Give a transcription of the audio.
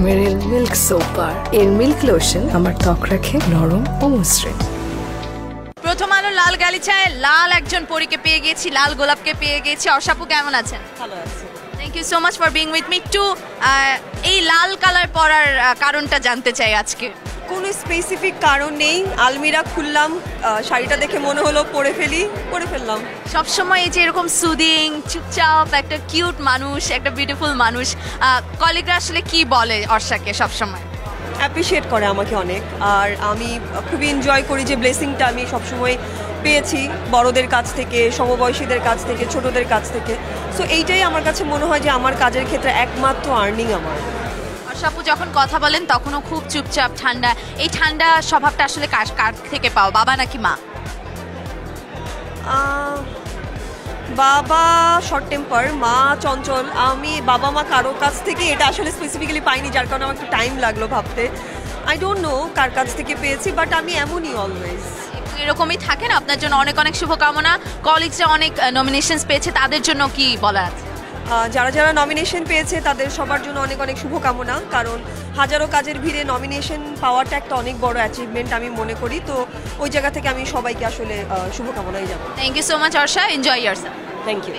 মেরিল milk soap bar. এর milk lotion আমার ত্বক রাখে নরম ও মসৃণ। প্রথম আলো লাল গালিচায় লাল একজন পরীকে পেয়ে গেছি, লাল গোলাপকে পেয়ে গেছি। অর্ষাপু কেমন আছেন? ভালো আছি। Thank you so much for being with me. একটু এই লাল কালার পরার কারণটা জানতে চাই আজকে। কোনো স্পেসিফিক কারণ নেই, আলমিরা খুললাম, শাড়িটা দেখে মনে হলো পরে ফেললাম। সবসময় এই যে এরকম সুদিং চুপচাপ একটা কিউট মানুষ, একটা বিউটিফুল মানুষ, কলিগরা আসলে কি বলে অর্ষাকে সবসময়? অ্যাপ্রিসিয়েট করে আমাকে অনেক, আর আমি খুবই এনজয় করি যে ব্লেসিংটা আমি সবসময় পেয়েছি বড়দের কাছ থেকে, সমবয়সীদের কাছ থেকে, ছোটদের কাছ থেকে। সো এইটাই আমার কাছে মনে হয় যে আমার কাজের ক্ষেত্রে একমাত্র আর্নিং আমার। অর্ষাপু যখন কথা বলেন তখনও খুব চুপচাপ ঠান্ডা, এই ঠান্ডা স্বভাবটা আসলে কার থেকে পাও, বাবা নাকি মা? বাবা শর্ট টেম্পার, মা চঞ্চল। আমি বাবা মা কারো কাছ থেকে এটা আসলে স্পেসিফিক্যালি পাইনি, যার কারণে আমার একটু টাইম লাগলো ভাবতে। আই ডোন্ট নো কার কাছ থেকে পেয়েছি, বাট আমি এমনই অলওয়েজ। এরকমই থাকেন। আপনার জন্য অনেক অনেক শুভকামনা। কলিগসরা অনেক নমিনেশনস পেয়েছে, তাদের জন্য কি বলা আছে? যারা যারা নমিনেশন পেয়েছে তাদের সবার জন্য অনেক অনেক শুভকামনা, কারণ হাজারো কাজের ভিড়ে নমিনেশন পাওয়াটা একটা অনেক বড় অ্যাচিভমেন্ট আমি মনে করি। তো ওই জায়গা থেকে আমি সবাইকে আসলে শুভকামনাই জানাই। Thank you so much Arsha, enjoy yourself. Thank you.